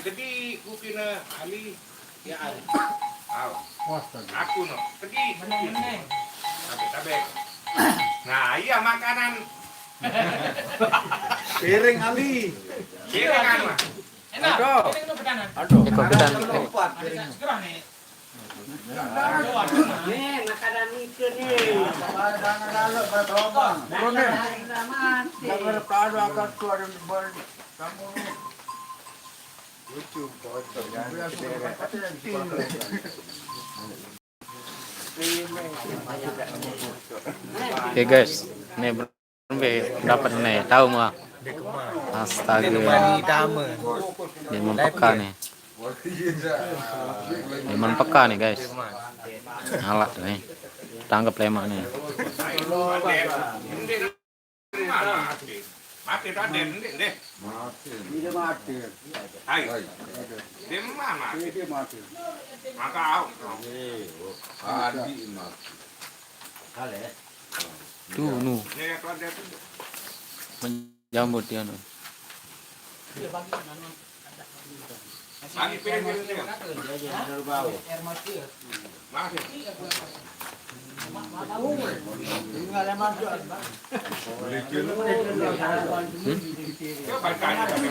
Tadi mungkin Ali ya Ali. Aku no. Tadi tabe. Nah, iya makanan. Piring Ali. Piring anu. Enak. Piring itu pedanan. Aduh. Gerah nih. Nih, makanan itu nih. Oke guys, ini berapa nih? Tahu nggak? Astaga, lemon peka nih. Lemon peka nih guys. Alat nih, tangkap lemak nih. Mati Raden deh. Dia mati. Hai. Dia mana? Dia mati. Maka Adi mak. Kale. Tuh, nu, Nih Raden itu. menjambut dia nu. Lagi piring dia. Masih.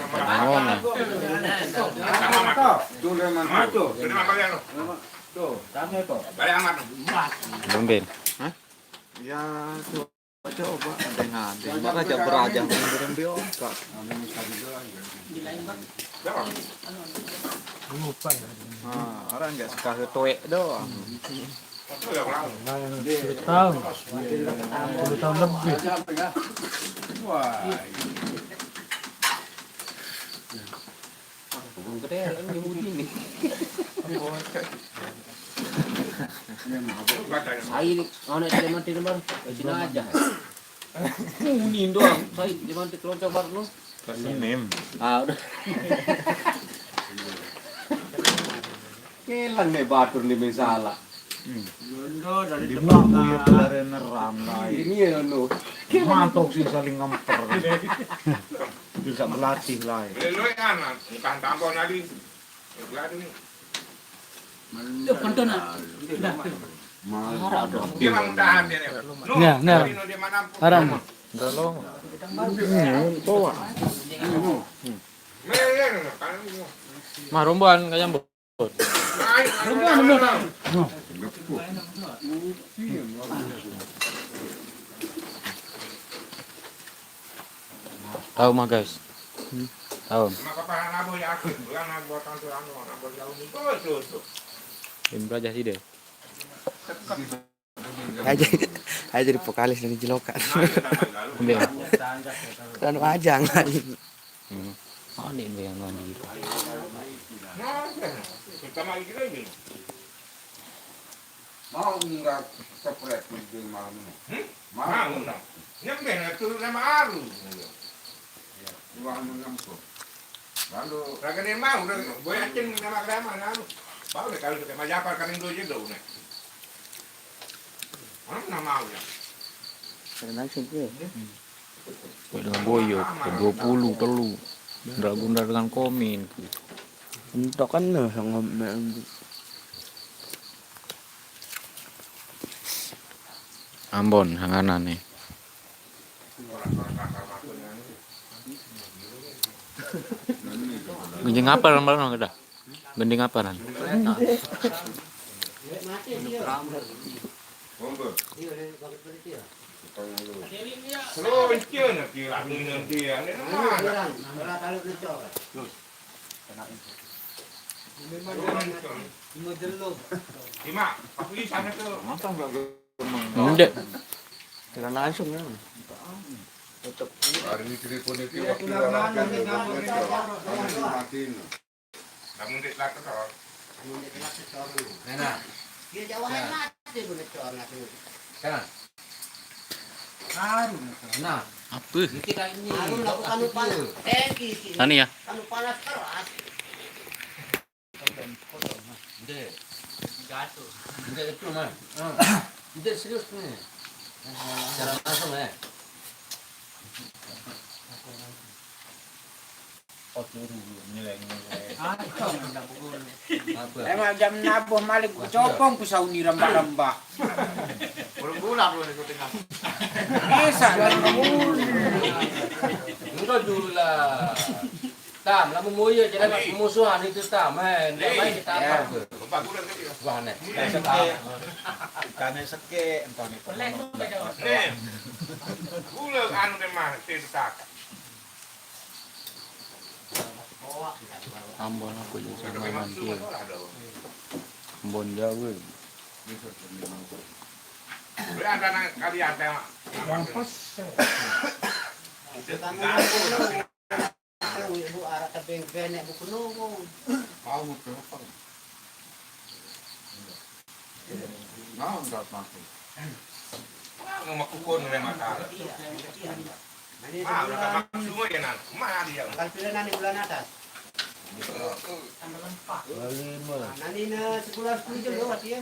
Bangun nih. Balik amat. Bumben. Ya coba dengan maka jam beraja mengirim bioka. Orang nggak suka tuek doang. 10 tahun. 10 tahun lebih. Wah. Gede ini begini. Air ana teman baru. Cina aja. Ini doang. Saya zaman telur coba lu. Kasinim. Ah, udah. Kelan nih batur nih misalnya. Di bangku ya pelari neram lah. Ini ya lo. Mantok sih saling ngemper. Bisa berlatih lah. Lu anak, bukan tampon tadi. Lagi. Itu pentona. Marah dong. Dia mang tahan dia. Nah. Dia mana? Haram. Tolong. Bawa. Mah rumbuan kayak nyambut. Tahu mah guys. Tahu. Imbra aja sih deh. Aja jadi vokalis dari Jiloka. Ambil. Dan ajang lagi. Oh, ini yang mandi. Nah, pertama lagi. Mau nggak sepret di malam ini? Mau nah. Nyampe na turun sama aru. Uang mengampun. Lalu Ragane mau udah boy aceng nama krama na aru. Baru deh kalau kita majapar kan Indo aja dong. Mana mau ya? Karena sih. Dengan boyo, ke 20 telu. Bundar-bundar dengan komin. Untuk kan sama Ambon, hanganan nih. Gending apa lembaran kita? Gending apa nan? Selalu encen dia dengan dia. Ini mana? Lima, aku di sana tuh. Enggak. Kira langsung ya. hari ini telepon itu waktu orang matiin. Namun di belakang tuh. Nah, Apa? kita ini Ani ya? kanu panas keras. Enggak itu mah. Tidak serius nih. Cara langsung ya. Emang jam nabuh malik copong pisau ni rambak-rambak. Bulan loh itu tengah. Bisa lah. Enggak dulu lah. Tam, lah memuya jadi musuhan itu tam, main kita apa ke? Empat bulan tadi. Wah, nih. Ikannya seke, entah nih. Bulan anu deh mah, tidak. Ambon aku juga Ada sama memang nanti. semua ada. Ambon Jawa. Boleh ada kali ada yang pas. Ibu arah ke bengkel buku nunggu. Mau berapa? Mau nggak masuk? Mau makukun memang ada. Mah udah makan semua ya nan. Mana dia? Kalau pilih nanti bulan atas. Nanti sebulan 10 jam lewat ya.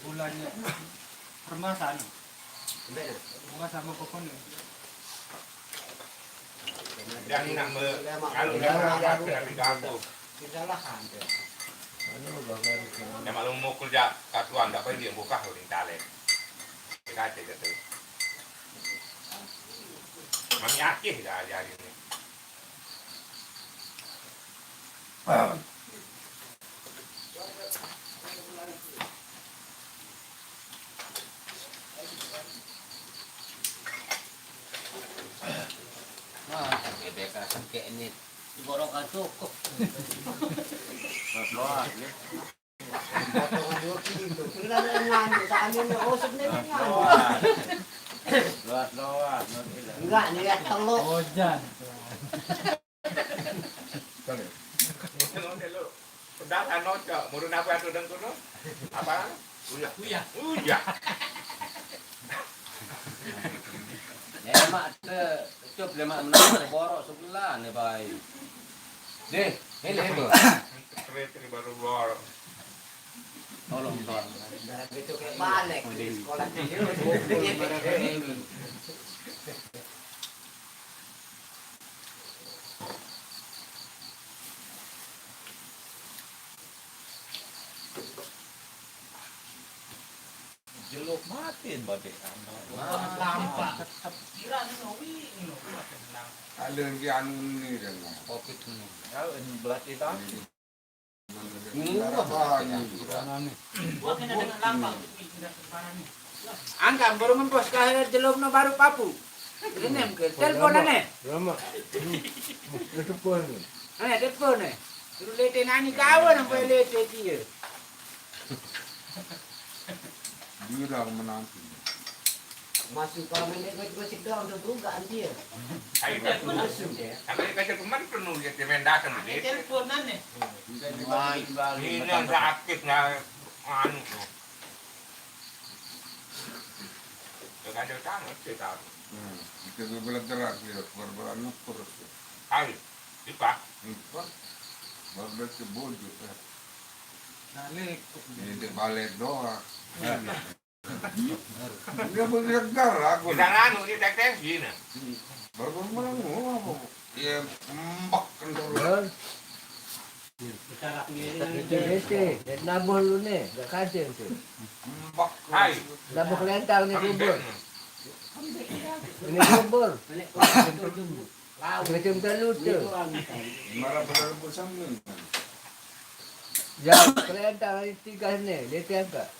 Bulannya permasaan. Bunga sama pokoknya. Yang nak kalau dah di kampung. Kesalahan. Yang maklum mau kerja katuan tak payah dia buka holding talent. Kita aja gitu. Mami akeh dah hari ini. Nah, bebek kayak ini. Diborong kan cukup. Potongan 2 kilo. Kira ngandung sa amin na usap na yun Lewat. Enggak, niat telur. Ojan. Sudah kan nocok, murun apa itu dan kuno? Apa? Uya. Ya mak cup lemak menang borok sebelah nih baik. Deh, ini itu. Kereta baru bor. Tolong tolong. Itu kayak balik di sekolah ini. Jeluk matiin badai. Lampak. Ada yang anu ini dan Kopi tuh. kalau ini belat itu. Angkat baru mempos kahir jelum no baru papu. Ini mungkin telepon ane. Ane telepon ane. Suruh lete nani kawan sampai lete dia. Dia dah menanti. Masuk kalau main gosip doang udah bukan dia. Ayo, Masuk dia. kalau dikasih kemarin penuh ya cemen datang Ini gitu. teleponan nih. Ini yang aktif nggak anu. Gak ada tangan kita. Kita bilang gerak dia, berberan nukur. Ayo, dipak. Empat, berberan kebun juga. Nah, ini Ini balik doang. Dia bergerak gerak. Kita nganu di tek gini. Berberan apa? Dia mbak kendor. Itu nabol lu nih, gak kasih tu. Mbak. Ayo. Nabol kelentang ni kubur. Ini kubur. Macam telut tu. Marah benar bersambung. Ya, kelentang ni 3 ni, dia tiangkat.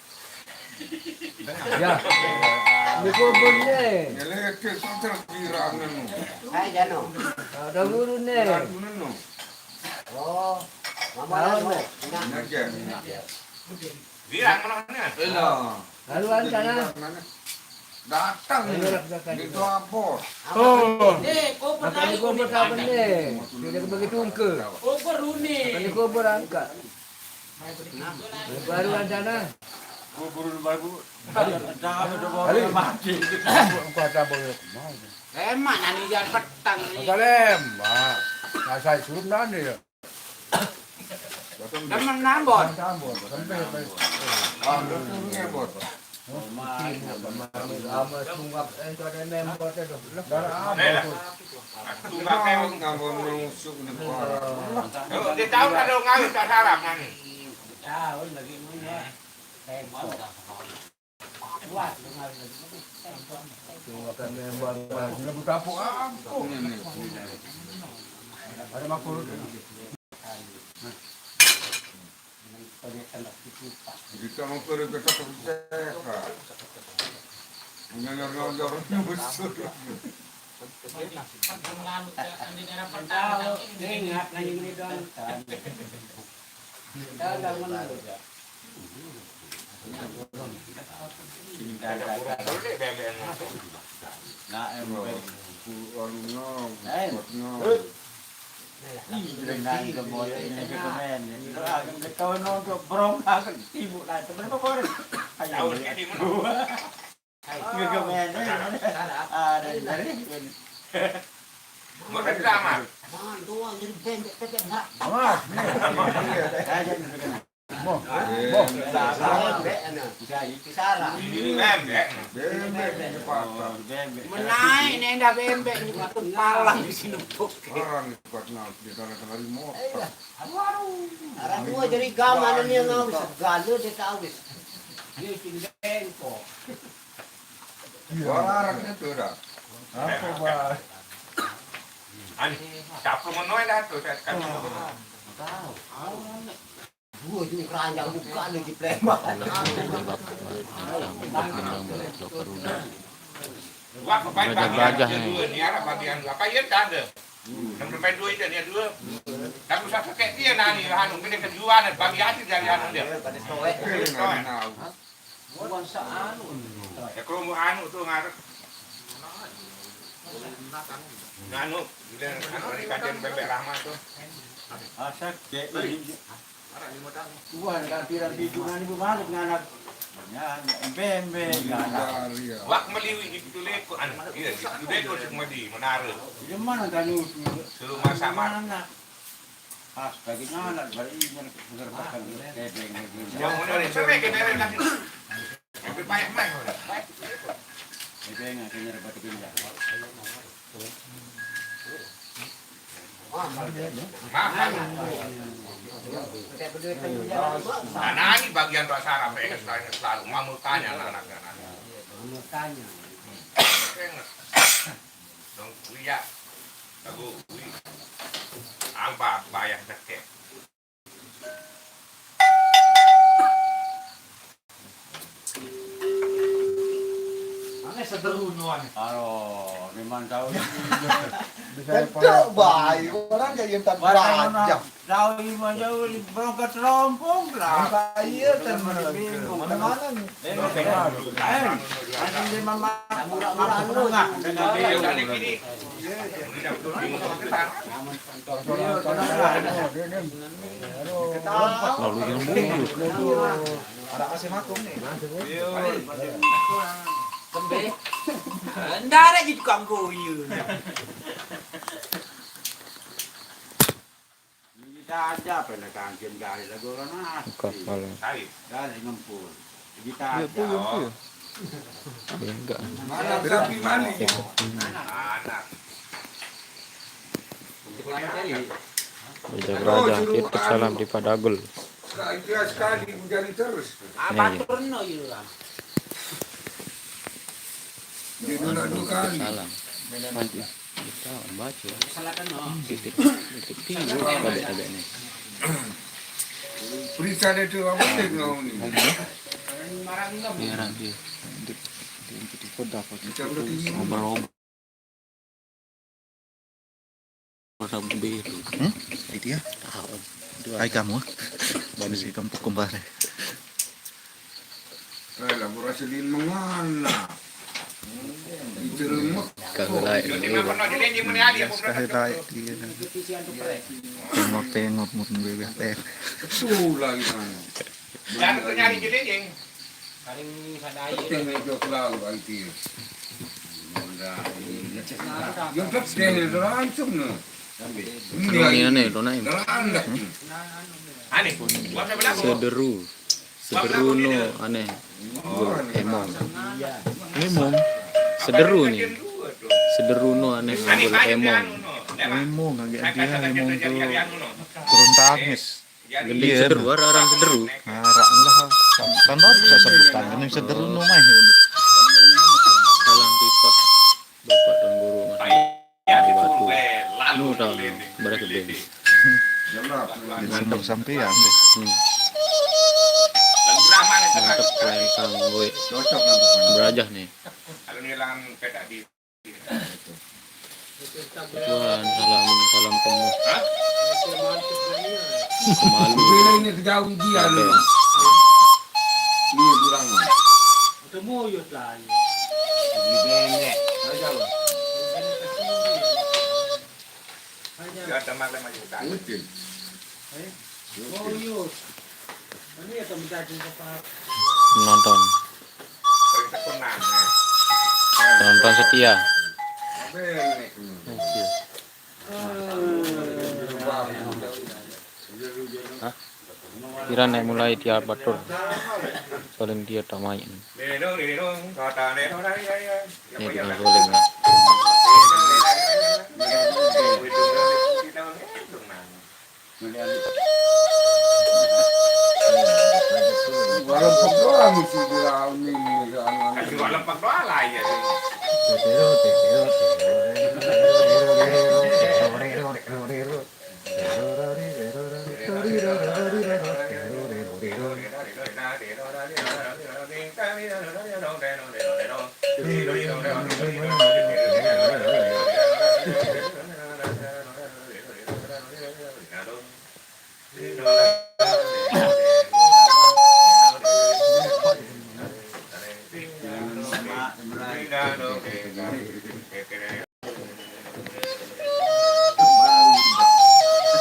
Ya, ini kubur ni. Nyelek ke santer kirangan. Hai Jano. Ada guru ni. Kirangan. Oh, mama ni. Naga. Bilang mana? Elah. Haluan sana. Datang itu apa? oh, Kubur Makan di kubur apa ni? Dia bagi tungke. Kubur Runi. Makan di kubur angkat. Haluan sana. Mati. Emak nani jangan petang ni. Salam. Nah, saya suruh nani ya. Temen nambon. Ngebot. Ama sunggap itu ada member tu. Tunggal kayak Ngabon nusuk ni parah. dia tahu ada ngawin tak sarap nani. Sunggap member. Sudah kapuk aku ni. Ada makul. Kita mau pergi ke tempat mereka. Mengalir-ngalir besar. Ingat lagi ni doang. Mau drama. Menaik ni dah bembek ni patut palang di sini. Orang kuat nak di tanah kali motor. Orang tua jadi gaman ni yang awis. Segala dia tak awis. Dia tinggal kok. Orang itu dah. Apa bah? Ani, siapa menoi dah tu saya kan. Dua je keranjang buka lagi plembak. Wah, Belajar-belajar ni. dua ni arah bagian dua. Apa ya tak ada? Yang main dua itu dia dua. Tak usah pakai dia nani anu kena kejuan bagi hasil dari anu dia. Ya kalau mau anu tu ngarep. Anu, dia anu ni kajian bebek rahmat tu. asak ke ini. Tuan kan tiran bijunan ibu balik nganak. Ya, embe nganak. Wak meliwi itu leko anu. Iya, itu leko semua di Menara. Di mana tanu? Suruh masak Mana? Pas bagi nganak bari ini ngerbakan kebeng lagi. yang mana ni sampai ke mereka nanti. Yang banyak mai. Kebeng akan ngerbakan pindah. Makan. Nah, ini bagian bahasa Arab mereka selalu mamu tanya anak-anak. Tanya. Dong kuya. Lagu kui. Apa bayar deket. Aro, memang tahu. Tentu baik. Orang jadi entar belajar. Tahu lima jauh berangkat rompong lah. Iya, bingung. Mana nih? Ada di mama Murah-murah lu. Dia udah di sini. Udah bingung mau ke sana. Lalu yang bulu. Ada kasih makum nih. Kembe. Ndak ada gitu kang koyu. kita aja pernah kangen kali lagu orang Kapal. Tarik. kali ngempul. Kita Iya, aja. puyuh. Enggak. Berapi mana? Anak. Bajak raja, titip salam di Padagul. Sekali menjadi terus. Apa turno itu lah. Di dua kali. Salam. Nanti kita baca. Salahkan no. Titip tinggi ada nih. Periksa itu apa sih kau ni? Marang ngam. Merah dia. Di dapat Cabut tinggi. ngobrol. Orang biru. Itu ya. Dua. Hai kamu. Baru si kampung kembar. Laborasi di mengana. Itu rumah. Kagelai. Kahilai dia. Tengok mungkin bebek teh. Betul lagi kan. Dan tu nyari jeleng. Paling sadai. Tengok lalu itu. Yang terkait dengan langsung no. Ini aneh, dona ini. Aneh. Sederu no aneh. Emong. Emong. Sederu nih. Sederu no aneh gol emong. Emong agak dia emong tuh turun tangis. Gending sederu, orang sederu. Harap lah. Kan baru bisa sebutan. Ini sederhana mah udah. Salam pipa. Bapak dan guru mas. Batu. Nu dah berapa gede. Sendok sampean deh. Mantap keren kang gue. Berajah nih. Tuhan salam kamu. Kemalu. Ini kejauh dia lu. Sampai. Ni durang. Temu yut lah. Ya teman lama juga. Oh yut. Ini ya teman apa? Menonton. Penonton setia. Kira naik mulai dia batur. Soalnya dia tamai. Ini dengan soalnya. Walau berdoa mesti doa ni. Kasih walau berdoa lah ya.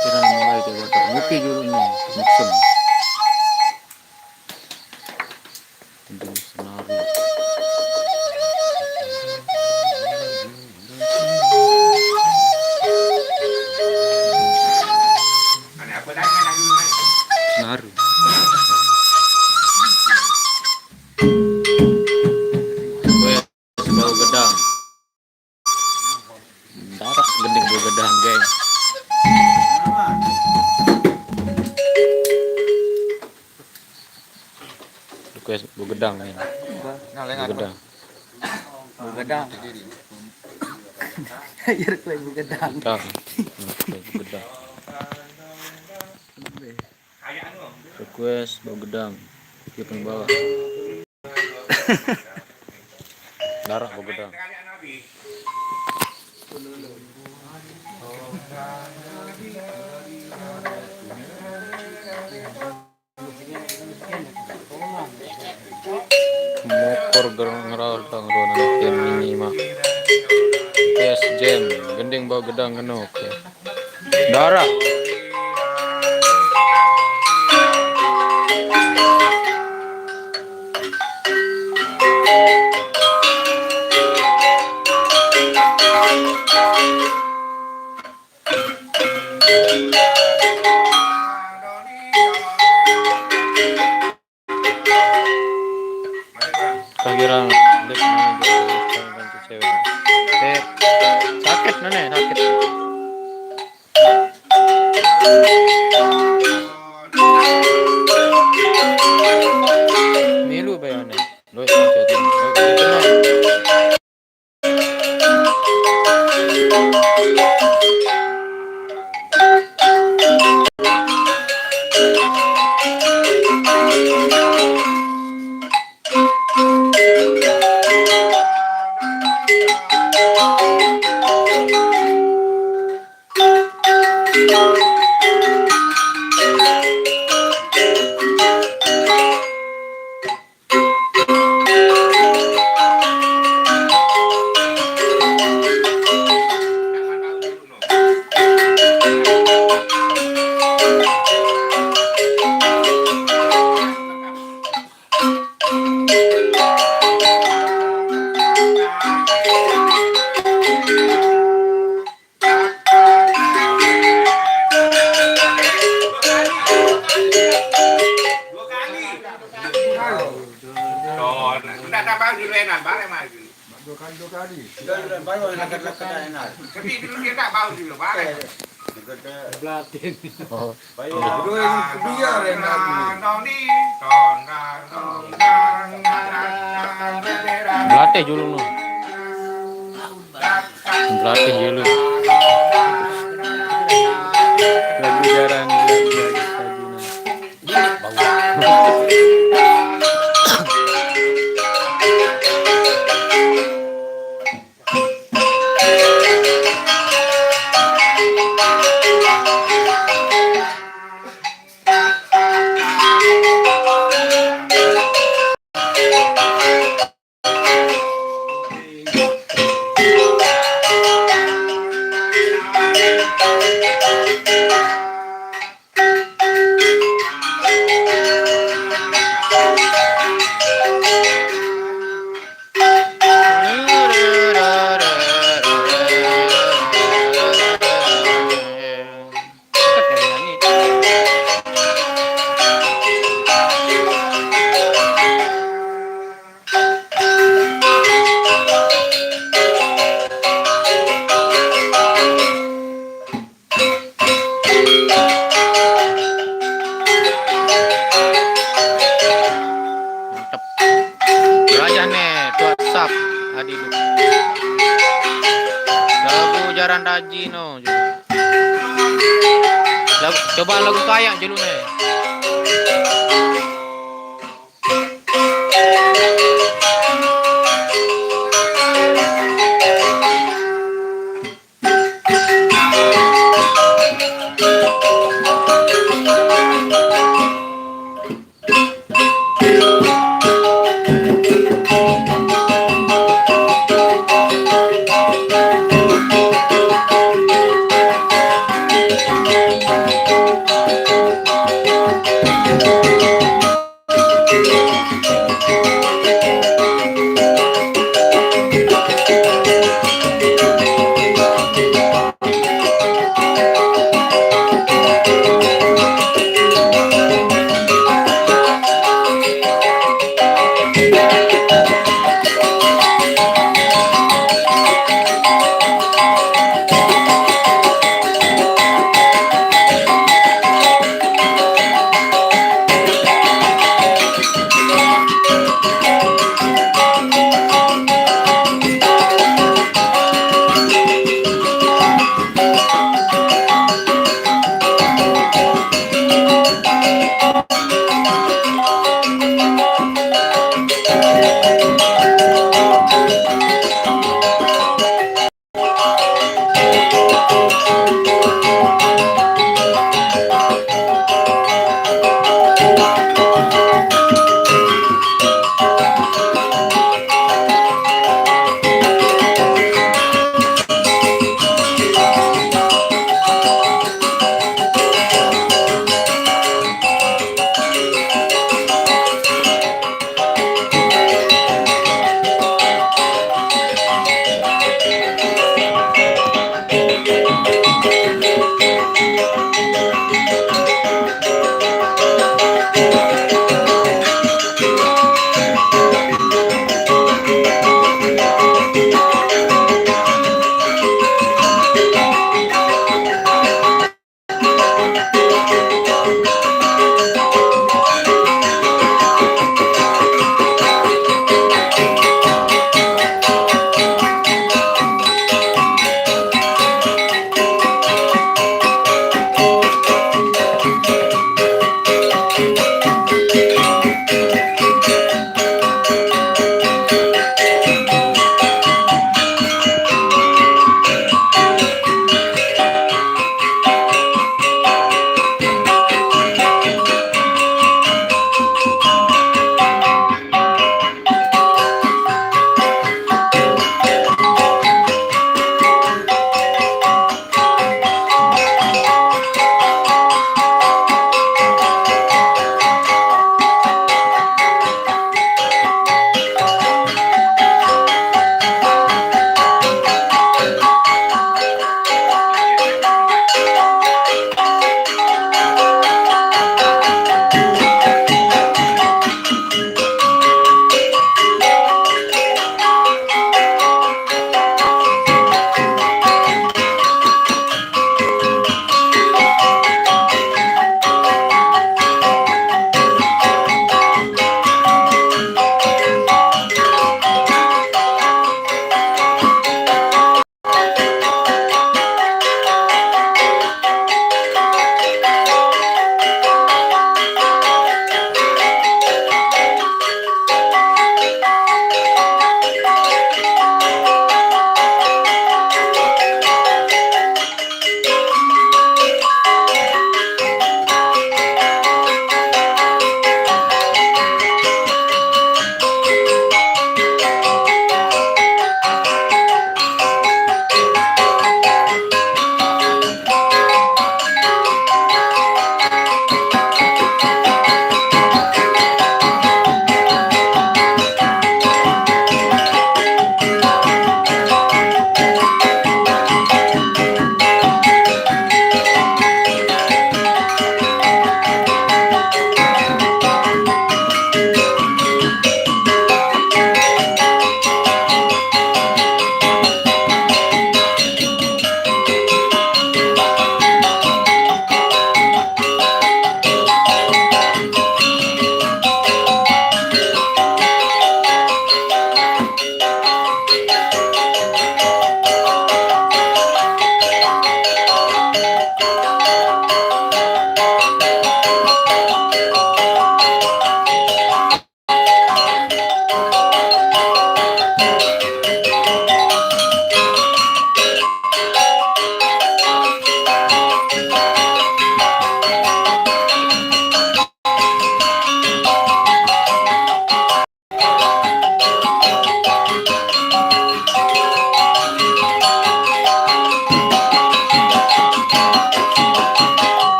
Kira mulai dia batur. Ngopi dulu nih. Muksum. Tentu senaru. Senaru. Bau gedang. Darat gending bau gedang, geng. Request bau gedang nih. Bau gedang. Begadang. Air kue begadang. Gedang. Bau gedang. Request bau gedang. Dia pun bawa. Darah bau gedang. Mokor ngeral tang ronan ken minima. PS jam, gending bawa gedang kenok. Darah. Kira sakit nenek sakit. Milu bayane. Loy jadi. Baru lakat-lakat enak. Tapi dulu dia tak bau dulu, barang. Belatin. Oh. Dua yang biar enak. Belatih dulu no. Belatih dulu. Lagu jaran jaran daji no. Coba lagu kayak jelu nih.